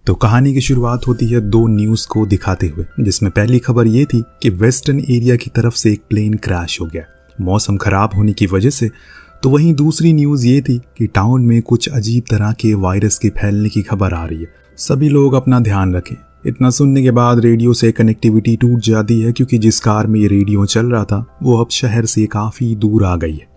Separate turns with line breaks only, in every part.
तो कहानी की शुरुआत होती है दो न्यूज़ को दिखाते हुए, जिसमें पहली खबर ये थी कि वेस्टर्न एरिया की तरफ से एक प्लेन क्रैश हो गया मौसम खराब होने की वजह से। तो वहीं दूसरी न्यूज़ ये थी कि टाउन में कुछ अजीब तरह के वायरस के फैलने की खबर आ रही है, सभी लोग अपना ध्यान रखें। इतना सुनने के बाद रेडियो से कनेक्टिविटी टूट जाती है, क्योंकि जिस कार में ये रेडियो चल रहा था वो अब शहर से काफ़ी दूर आ गई है,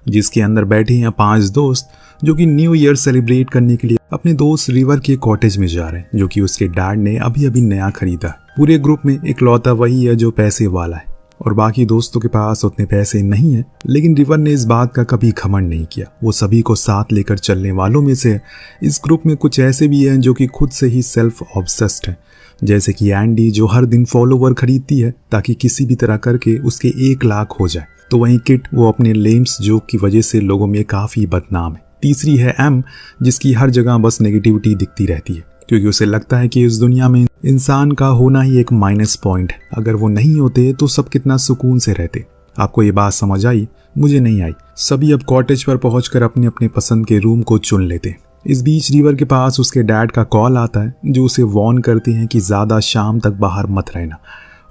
जिसके अंदर बैठे हैं 5 दोस्त जो कि न्यू ईयर सेलिब्रेट करने के लिए अपने दोस्त रिवर के कॉटेज में जा रहे हैं, जो कि उसके डैड ने अभी अभी नया खरीदा है। पूरे ग्रुप में इकलौता वही है जो पैसे वाला है और बाकी दोस्तों के पास उतने पैसे नहीं है। लेकिन रिवर ने इस बात का कभी घमंड नहीं किया, वो सभी को साथ लेकर चलने वालों में से है। इस ग्रुप में कुछ ऐसे भी हैं जो कि खुद से ही सेल्फ ऑब्सेस्ड हैं, जैसे कि एंडी जो हर दिन फॉलोवर खरीदती है ताकि किसी भी तरह करके उसके 1 लाख हो जाए। तो वहीं किट, वो अपने लेम्स जोक की वजह से लोगों में काफ़ी बदनाम है। तीसरी है एम, जिसकी हर जगह बस नेगेटिविटी दिखती रहती है, क्योंकि उसे लगता है कि इस दुनिया में इंसान का होना ही एक माइनस पॉइंट है, अगर वो नहीं होते तो सब कितना सुकून से रहते। आपको ये बात समझ आई? मुझे नहीं आई। सभी अब कॉटेज पर पहुंचकर अपने अपने पसंद के रूम को चुन लेते। इस बीच रिवर के पास उसके डैड का कॉल आता है, जो उसे वार्न करते हैं कि ज़्यादा शाम तक बाहर मत रहना,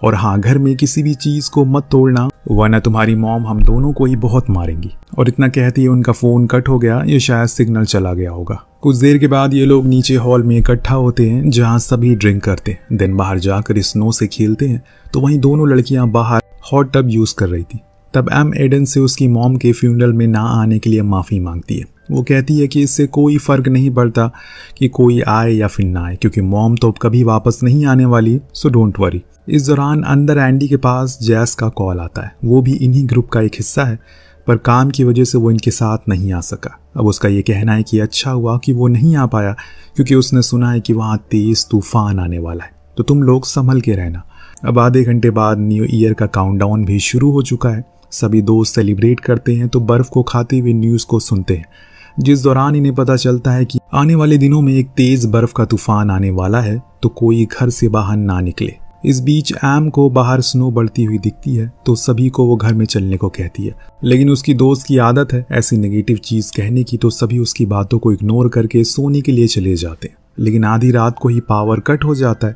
और हाँ, घर में किसी भी चीज़ को मत तोड़ना, वरना तुम्हारी मॉम हम दोनों को ही बहुत मारेंगी। और इतना कहती है उनका फ़ोन कट हो गया, ये शायद सिग्नल चला गया होगा। कुछ देर के बाद ये लोग नीचे हॉल में इकट्ठा होते हैं, जहाँ सभी ड्रिंक करते हैं, देन बाहर जाकर स्नो से खेलते हैं। तो वहीं दोनों लड़कियाँ बाहर हॉट टब यूज़ कर रही थी। तब एम एडन से उसकी मॉम के फ्यूनरल में ना आने के लिए माफ़ी मांगती है। वो कहती है कि इससे कोई फ़र्क नहीं पड़ता कि कोई आए या फिर ना आए, क्योंकि मॉम तो अब कभी वापस नहीं आने वाली, सो डोंट वरी। इस दौरान अंदर एंडी के पास जैस का कॉल आता है। वो भी इन्हीं ग्रुप का एक हिस्सा है, पर काम की वजह से वो इनके साथ नहीं आ सका। अब उसका ये कहना है कि अच्छा हुआ कि वो नहीं आ पाया, क्योंकि उसने सुना है कि वहाँ तेज़ तूफान आने वाला है, तो तुम लोग संभल के रहना। अब आधे घंटे बाद न्यू ईयर का काउंटडाउन भी शुरू हो चुका है। सभी दोस्त सेलिब्रेट करते हैं तो बर्फ़ को खाते हुए न्यूज़ को सुनते हैं, जिस दौरान इन्हें पता चलता है कि आने वाले दिनों में एक तेज़ बर्फ़ का तूफान आने वाला है, तो कोई घर से बाहर ना निकले। इस बीच एम को बाहर स्नो बढ़ती हुई दिखती है, तो सभी को वो घर में चलने को कहती है, लेकिन उसकी दोस्त की आदत है ऐसी नेगेटिव चीज़ कहने की, तो सभी उसकी बातों को इग्नोर करके सोने के लिए चले जाते हैं। लेकिन आधी रात को ही पावर कट हो जाता है।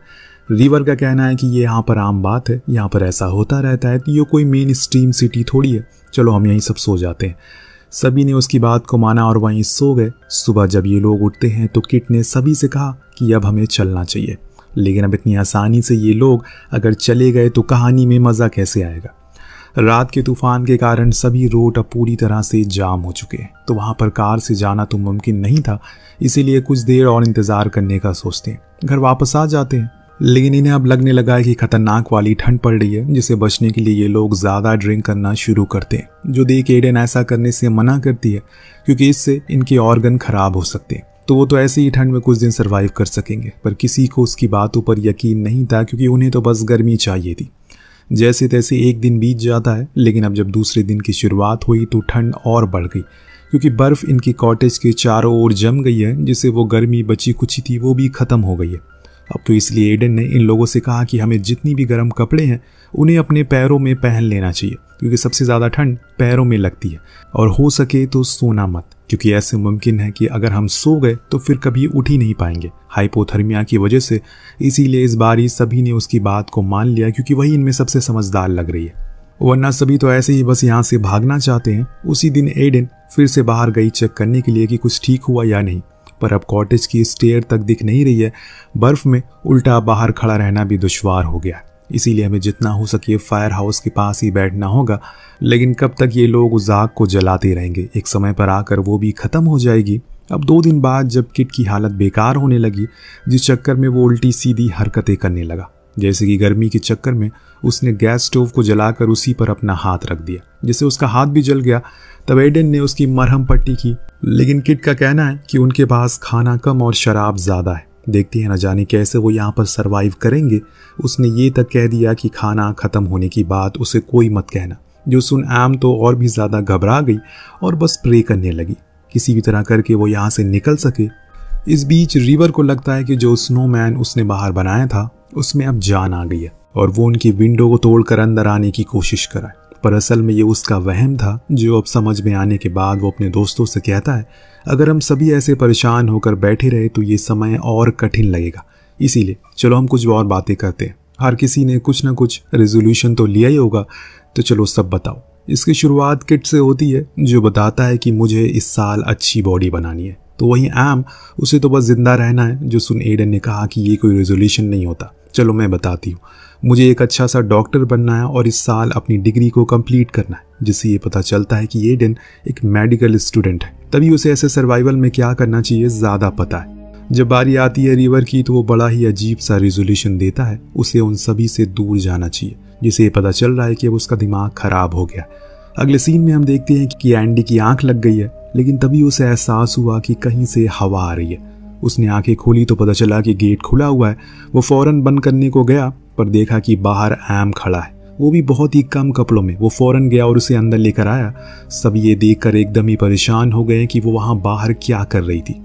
रिवर का कहना है कि ये यहाँ पर आम बात है, यहाँ पर ऐसा होता रहता है, तो ये कोई मेन स्ट्रीम सिटी थोड़ी है, चलो हम यहीं सब सो जाते हैं। सभी ने उसकी बात को माना और वहीं सो गए। सुबह जब ये लोग उठते हैं तो किट ने सभी से कहा कि अब हमें चलना चाहिए, लेकिन अब इतनी आसानी से ये लोग अगर चले गए तो कहानी में मज़ा कैसे आएगा। रात के तूफान के कारण सभी रोड अब पूरी तरह से जाम हो चुके हैं, तो वहाँ पर कार से जाना तो मुमकिन नहीं था, इसीलिए कुछ देर और इंतज़ार करने का सोचते हैं। घर वापस आ जाते हैं, लेकिन इन्हें अब लगने लगा है कि खतरनाक वाली ठंड पड़ रही है, जिसे बचने के लिए ये लोग ज़्यादा ड्रिंक करना शुरू करते हैं, जो देख एडन ऐसा करने से मना करती है, क्योंकि इससे इनके ऑर्गन खराब हो सकते हैं। तो वो तो ऐसे ही ठंड में कुछ दिन सर्वाइव कर सकेंगे, पर किसी को उसकी बातों पर यकीन नहीं था, क्योंकि उन्हें तो बस गर्मी चाहिए थी। जैसे तैसे एक दिन बीत जाता है, लेकिन अब जब दूसरे दिन की शुरुआत हुई तो ठंड और बढ़ गई, क्योंकि बर्फ़ इनकी कॉटेज के चारों ओर जम गई है, जिससे वो गर्मी बची कुछ थी वो भी ख़त्म हो गई है। अब तो इसलिए एडन ने इन लोगों से कहा कि हमें जितनी भी गर्म कपड़े हैं उन्हें अपने पैरों में पहन लेना चाहिए, क्योंकि सबसे ज़्यादा ठंड पैरों में लगती है, और हो सके तो सोना मत, क्योंकि ऐसे मुमकिन है कि अगर हम सो गए तो फिर कभी उठ ही नहीं पाएंगे हाइपोथर्मिया की वजह से। इसीलिए इस बारी सभी ने उसकी बात को मान लिया, क्योंकि वही इनमें सबसे समझदार लग रही है, वरना सभी तो ऐसे ही बस यहाँ से भागना चाहते हैं। उसी दिन एडन फिर से बाहर गई चेक करने के लिए कि कुछ ठीक हुआ या नहीं, पर अब कॉटेज की स्टेयर तक दिख नहीं रही है। बर्फ़ में उल्टा बाहर खड़ा रहना भी दुश्वार हो गया, इसीलिए हमें जितना हो सके फायर हाउस के पास ही बैठना होगा। लेकिन कब तक ये लोग उस आग को जलाते रहेंगे, एक समय पर आकर वो भी ख़त्म हो जाएगी। अब 2 दिन बाद जब किट की हालत बेकार होने लगी, जिस चक्कर में वो उल्टी सीधी हरकतें करने लगा, जैसे कि गर्मी के चक्कर में उसने गैस स्टोव को जलाकर उसी पर अपना हाथ रख दिया, जिससे उसका हाथ भी जल गया। तब एडन ने उसकी मरहम पट्टी की, लेकिन किट का कहना है कि उनके पास खाना कम और शराब ज़्यादा है, देखते हैं न जाने कैसे वो यहाँ पर सरवाइव करेंगे। उसने ये तक कह दिया कि खाना ख़त्म होने की बात उसे कोई मत कहना, जो सुन एम तो और भी ज़्यादा घबरा गई और बस प्रे करने लगी किसी भी तरह करके वो यहाँ से निकल सके। इस बीच रिवर को लगता है कि जो स्नोमैन उसने बाहर बनाया था उसमें अब जान आ गई है, और वो उनकी विंडो को तोड़कर अंदर आने की कोशिश कराए, पर असल में ये उसका वहम था, जो अब समझ में आने के बाद वो अपने दोस्तों से कहता है, अगर हम सभी ऐसे परेशान होकर बैठे रहे तो ये समय और कठिन लगेगा, इसीलिए चलो हम कुछ और बातें करते हैं। हर किसी ने कुछ ना कुछ रेजोल्यूशन तो लिया ही होगा, तो चलो सब बताओ। इसकी शुरुआत किट से होती है, जो बताता है कि मुझे इस साल अच्छी बॉडी बनानी है। तो वहीं एम, उसे तो बस जिंदा रहना है। जो सुन एडन ने कहा कि ये कोई रेजोल्यूशन नहीं होता, चलो मैं बताती हूँ, मुझे एक अच्छा सा डॉक्टर बनना है और इस साल अपनी डिग्री को कंप्लीट करना है। जिससे ये पता चलता है कि एडन एक मेडिकल स्टूडेंट है, तभी उसे ऐसे सर्वाइवल में क्या करना चाहिए ज़्यादा पता है। जब बारी आती है रिवर की, तो वो बड़ा ही अजीब सा रेजोल्यूशन देता है, उसे उन सभी से दूर जाना चाहिए। जिसे ये पता चल रहा है कि अब उसका दिमाग खराब हो गया। अगले सीन में हम देखते हैं कि एंडी की आंख लग गई है, लेकिन तभी उसे एहसास हुआ कि कहीं से हवा आ रही है। उसने आंखें खोली तो पता चला कि गेट खुला हुआ है। वो फौरन बंद करने को गया, पर देखा कि बाहर एम खड़ा है, वो भी बहुत ही कम कपड़ों में। वो फौरन गया और उसे अंदर लेकर आया। सब ये देखकर एकदम ही परेशान हो गए कि वो वहाँ बाहर क्या कर रही थी।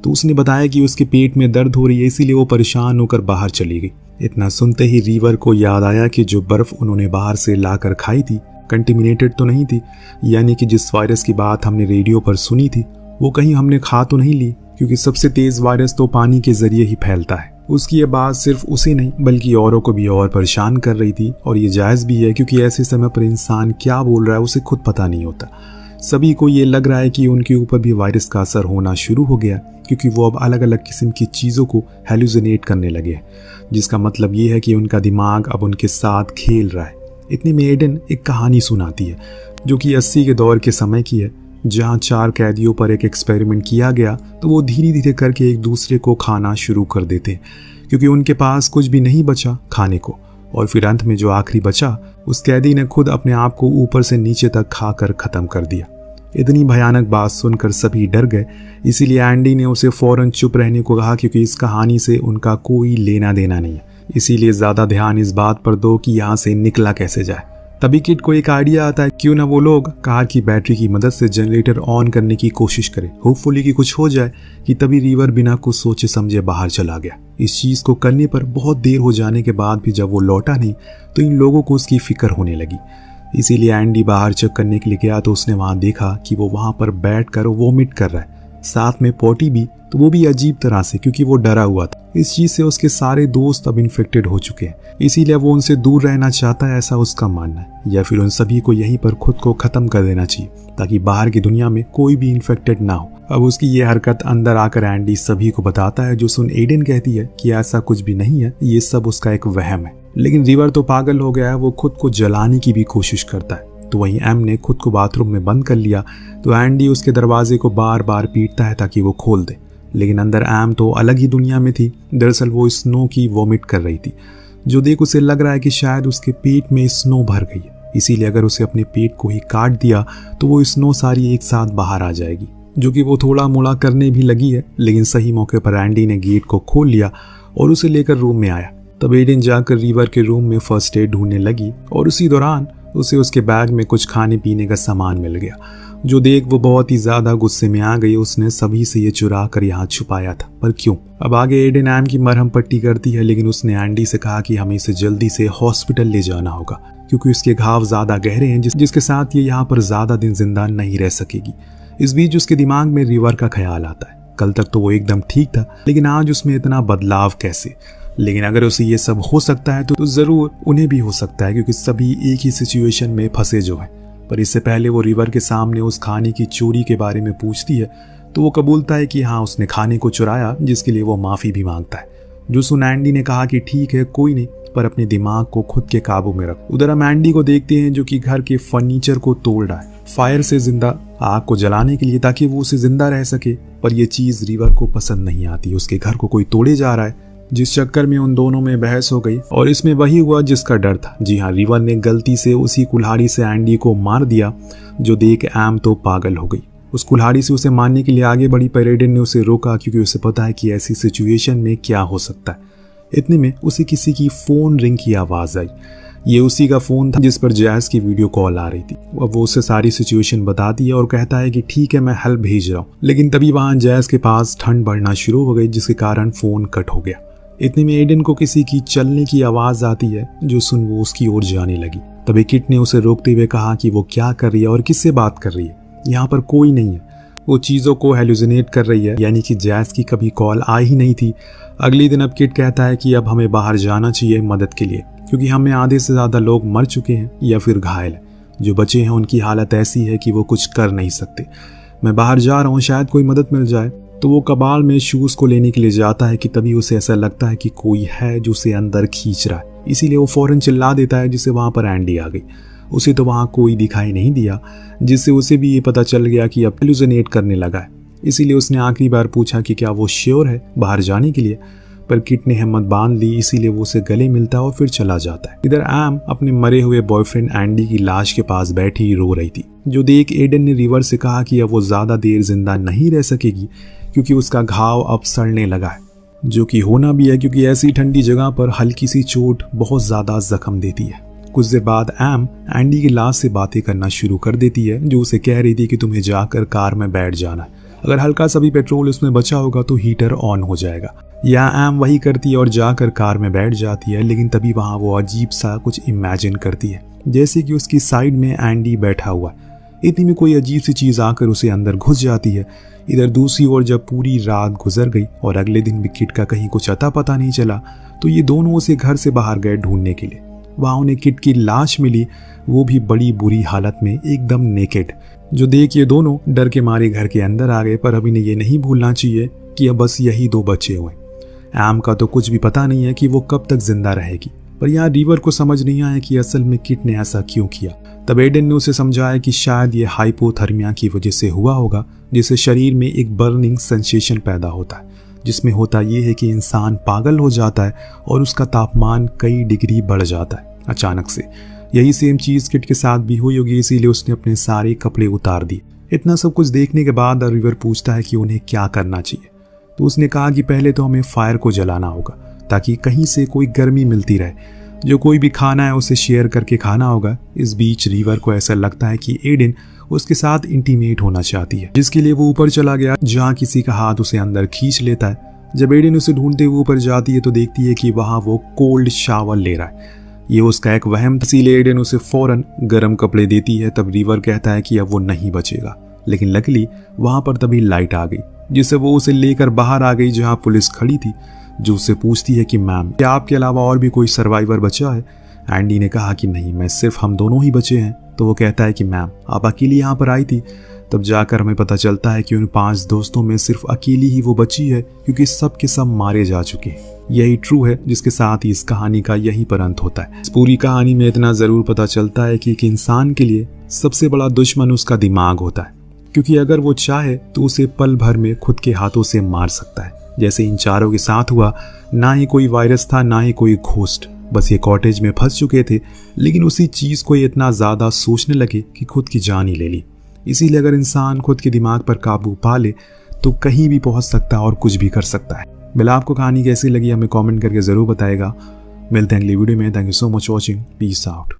तो उसने बताया कि उसके पेट में दर्द हो रही है, इसीलिए वो परेशान होकर बाहर चली गई। इतना सुनते ही रिवर को याद आया कि जो बर्फ उन्होंने बाहर से लाकर खाई थी कंटेमिनेटेड तो नहीं थी, यानी कि जिस वायरस की बात हमने रेडियो पर सुनी थी वो कहीं हमने खा तो नहीं ली, क्योंकि सबसे तेज वायरस तो पानी के जरिए ही फैलता है। उसकी ये बात सिर्फ उसे नहीं बल्कि औरों को भी और परेशान कर रही थी, और ये जायज़ भी है, क्योंकि ऐसे समय पर इंसान क्या बोल रहा है उसे खुद पता नहीं होता। सभी को ये लग रहा है कि उनके ऊपर भी वायरस का असर होना शुरू हो गया, क्योंकि वो अब अलग अलग किस्म की चीज़ों को हेलुसिनेट करने लगे हैं, जिसका मतलब ये है कि उनका दिमाग अब उनके साथ खेल रहा है। इतने में एडन एक कहानी सुनाती है, जो कि 80 के दौर के समय की है, जहाँ 4 कैदियों पर एक एक्सपेरिमेंट किया गया। तो वो धीरे धीरे करके एक दूसरे को खाना शुरू कर देते, क्योंकि उनके पास कुछ भी नहीं बचा खाने को। और फिर अंत में जो आखिरी बचा, उस कैदी ने खुद अपने आप को ऊपर से नीचे तक खाकर ख़त्म कर दिया। इतनी भयानक बात सुनकर सभी डर गए, इसीलिए एंडी ने उसे फौरन चुप रहने को कहा, क्योंकि इस कहानी से उनका कोई लेना देना नहीं है। इसीलिए ज़्यादा ध्यान इस बात पर दो कि यहाँ से निकला कैसे जाए। तभी किट को एक आइडिया आता है, क्यों ना वो लोग कार की बैटरी की मदद से जनरेटर ऑन करने की कोशिश करें, होपफुली कि कुछ हो जाए। कि तभी रिवर बिना कुछ सोचे समझे बाहर चला गया। इस चीज़ को करने पर बहुत देर हो जाने के बाद भी जब वो लौटा नहीं, तो इन लोगों को उसकी फिक्र होने लगी। इसीलिए एंडी बाहर चेक करने के लिए गया, तो उसने वहाँ देखा कि वो वहाँ पर बैठ कर वोमिट कर रहा है, साथ में पॉटी भी, तो वो भी अजीब तरह से, क्योंकि वो डरा हुआ था। इस चीज़ से उसके सारे दोस्त अब इन्फेक्टेड हो चुके हैं, इसीलिए वो उनसे दूर रहना चाहता है, ऐसा उसका मानना है। या फिर उन सभी को यहीं पर खुद को ख़त्म कर देना चाहिए, ताकि बाहर की दुनिया में कोई भी इन्फेक्टेड ना हो। अब उसकी ये हरकत अंदर आकर एंडी सभी को बताता है, जो सुन एडन कहती है कि ऐसा कुछ भी नहीं है, ये सब उसका एक वहम है। लेकिन रिवर तो पागल हो गया है, वो खुद को जलाने की भी कोशिश करता है। तो वहीं एम ने खुद को बाथरूम में बंद कर लिया, तो एंडी उसके दरवाजे को बार बार पीटता है ताकि वो खोल दे। लेकिन अंदर एम तो अलग ही दुनिया में थी। दरअसल वो स्नो की वॉमिट कर रही थी, जो देख उसे लग रहा है कि शायद उसके पेट में स्नो भर गई है। इसीलिए अगर उसे अपने पेट को ही काट दिया तो वो स्नो सारी एक साथ बाहर आ जाएगी, जो कि वो थोड़ा मोड़ा करने भी लगी है। लेकिन सही मौके पर एंडी ने गेट को खोल लिया और उसे लेकर रूम में आया। तब एडन जाकर रिवर के रूम में फर्स्ट एड ढूंढने लगी, और उसी दौरान उसे उसके बैग में कुछ खाने पीने का सामान मिल गया, जो देख वो बहुत ही ज्यादा गुस्से में आ गई। उसने सभी से ये चुरा कर यहाँ छुपाया था, पर क्यों? अब आगे एडन एम की मरहम पट्टी करती है, लेकिन उसने एंडी से कहा कि हमें इसे जल्दी से हॉस्पिटल ले जाना होगा, क्योंकि उसके घाव ज्यादा गहरे हैं, जिसके साथ ये यहाँ पर ज्यादा दिन जिंदा नहीं रह सकेगी। इस बीच उसके दिमाग में रिवर का ख्याल आता है। कल तक तो वो एकदम ठीक था, लेकिन आज उसमें इतना बदलाव कैसे? लेकिन अगर उसे ये सब हो सकता है तो ज़रूर उन्हें भी हो सकता है, क्योंकि सभी एक ही सिचुएशन में फंसे जो हैं। पर इससे पहले वो रिवर के सामने उस खाने की चोरी के बारे में पूछती है, तो वो कबूलता है कि हाँ उसने खाने को चुराया, जिसके लिए वो माफ़ी भी मांगता है। जो सुन एंडी ने कहा कि ठीक है कोई नहीं, पर अपने दिमाग को खुद के काबू में रख। उधर हम एंडी को देखते हैं, जो कि घर के फर्नीचर को तोड़ रहा है फायर से जिंदा आग को जलाने के लिए, ताकि वो उसे जिंदा रह सके। पर यह चीज़ रिवर को पसंद नहीं आती। उसके घर को कोई तोड़े जा रहा है, जिस चक्कर में उन दोनों में बहस हो गई, और इसमें वही हुआ जिसका डर था। जी हाँ, रिवर ने गलती से उसी कुल्हाड़ी से एंडी को मार दिया, जो देख एम तो पागल हो गई। उस कुल्हाड़ी से उसे मारने के लिए आगे बढ़ी, पर एडन ने उसे रोका, क्योंकि उसे पता है कि ऐसी सिचुएशन में क्या हो सकता है। इतने में उसे किसी की फोन रिंग की आवाज़ आई। ये उसी का फ़ोन था जिस पर जैज़ की वीडियो कॉल आ रही थी। अब वो उसे सारी सिचुएशन बताती है और कहता है कि ठीक है मैं हेल्प भेज रहा हूँ। लेकिन तभी वहाँ जैज़ के पास ठंड बढ़ना शुरू हो गई, जिसके कारण फ़ोन कट हो गया। इतने में एडन को किसी की चलने की आवाज़ आती है, जो सुन वो उसकी ओर जाने लगी। तभी किट ने उसे रोकते हुए कहा कि वो क्या कर रही है और किससे बात कर रही है, यहाँ पर कोई नहीं है, वो चीज़ों को हेलुसिनेट कर रही है, यानी कि जैस की कभी कॉल आई ही नहीं थी। अगले दिन अब किट कहता है कि अब हमें बाहर जाना चाहिए मदद के लिए, क्योंकि हमें आधे से ज़्यादा लोग मर चुके हैं या फिर घायल हैं। जो बचे हैं उनकी हालत ऐसी है कि वो कुछ कर नहीं सकते। मैं बाहर जा रहा हूँ, शायद कोई मदद मिल जाए। तो वो कबाड़ में शूज़ को लेने के लिए जाता है कि तभी उसे ऐसा लगता है कि कोई है जो उसे अंदर खींच रहा है। इसीलिए वो फौरन चिल्ला देता है, जिससे वहाँ पर एंडी आ गई। उसे तो वहाँ कोई दिखाई नहीं दिया, जिससे उसे भी ये पता चल गया कि अब हेलुसिनेट करने लगा है। इसीलिए उसने आखिरी बार पूछा कि क्या वो श्योर है बाहर जाने के लिए, पर किट ने हिम्मत बांध ली। इसीलिए वो उसे गले मिलता है और फिर चला जाता है। इधर एम अपने मरे हुए बॉयफ्रेंड एंडी की लाश के पास बैठी रो रही थी, जो देख एडन ने रिवर से कहा कि अब वो ज्यादा देर जिंदा नहीं रह सकेगी, क्योंकि उसका घाव अब सड़ने लगा है, जो कि होना भी है, क्योंकि ऐसी ठंडी जगह पर हल्की सी चोट बहुत ज्यादा जख्म देती है। कुछ देर बाद एम एंडी की लाश से बातें करना शुरू कर देती है, जो उसे कह रही थी कि तुम्हें जाकर कार में बैठ जाना है, अगर हल्का सा भी पेट्रोल उसमें बचा होगा तो हीटर ऑन हो जाएगा। या एम वही करती है और जाकर कार में बैठ जाती है, लेकिन तभी वहाँ वो अजीब सा कुछ इमेजिन करती है, जैसे कि उसकी साइड में एंडी बैठा हुआ है। इतनी में कोई अजीब सी चीज़ आकर उसे अंदर घुस जाती है। इधर दूसरी ओर जब पूरी रात गुजर गई और अगले दिन भी किट का कहीं कुछ अता पता नहीं चला, तो ये दोनों उसे घर से बाहर गए ढूंढने के लिए। वहाँ उन्हें किट की लाश मिली, वो भी बड़ी बुरी हालत में, एकदम नेकेड, जो देख ये दोनों डर के मारे घर के अंदर आ गए। पर अभी ने ये नहीं भूलना चाहिए कि अब बस यही दो बचे हुए। एम का तो कुछ भी पता नहीं है कि वो कब तक जिंदा रहेगी, पर यहाँ रिवर को समझ नहीं आया कि असल में किट ने ऐसा क्यों किया। तब एडन ने उसे समझाया कि शायद ये हाइपोथर्मिया की वजह से हुआ होगा, जिससे शरीर में एक बर्निंग सेंसेशन पैदा होता है, जिसमें होता ये है कि इंसान पागल हो जाता है और उसका तापमान कई डिग्री बढ़ जाता है अचानक से। यही सेम चीज़ किट के साथ भी हुई होगी, इसीलिए उसने अपने सारे कपड़े उतार दिए। इतना सब कुछ देखने के बाद रिवर पूछता है कि उन्हें क्या करना चाहिए। तो उसने कहा कि पहले तो हमें फायर को जलाना होगा, ताकि कहीं से कोई गर्मी मिलती रहे। जो कोई भी खाना है उसे शेयर करके खाना होगा। इस बीच रिवर को ऐसा लगता है कि एडन उसके साथ इंटीमेट होना चाहती है, जिसके लिए वो ऊपर चला गया, जहाँ किसी का हाथ उसे अंदर खींच लेता है। जब एडन उसे ढूंढते हुए ऊपर जाती है तो देखती है कि वहाँ वो कोल्ड शावर ले रहा है। ये उसका एक वहम था, इसीलिए एडन उसे फौरन गर्म कपड़े देती है। तब रिवर कहता है कि अब वो नहीं बचेगा, लेकिन लकीली वहाँ पर तभी लाइट आ गई, जिससे वो उसे लेकर बाहर आ गई, जहाँ पुलिस खड़ी थी, जो उससे पूछती है कि मैम क्या आपके अलावा और भी कोई सर्वाइवर बचा है। एंडी ने कहा कि नहीं, मैं सिर्फ हम दोनों ही बचे हैं। तो वो कहता है कि मैम आप अकेली यहाँ पर आई थी। तब जाकर हमें पता चलता है कि उन 5 दोस्तों में सिर्फ अकेली ही वो बची है, क्योंकि सब के सब मारे जा चुके हैं। यही ट्रू है, जिसके साथ ही इस कहानी का यही पर अंत होता है। इस पूरी कहानी में इतना जरूर पता चलता है कि एक इंसान के लिए सबसे बड़ा दुश्मन उसका दिमाग होता है, क्योंकि अगर वो चाहे तो उसे पल भर में खुद के हाथों से मार सकता है। जैसे इन चारों के साथ हुआ, ना ही कोई वायरस था, ना ही कोई घोस्ट, बस ये कॉटेज में फंस चुके थे, लेकिन उसी चीज को इतना ज्यादा सोचने लगे कि खुद की जान ही ले ली। इसीलिए अगर इंसान खुद के दिमाग पर काबू पा ले तो कहीं भी पहुंच सकता है और कुछ भी कर सकता है। बिल आपको कहानी कैसी लगी हमें कमेंट करके जरूर बताएगा। मिलते हैं अगली वीडियो में। Thank you so much watching. Peace out.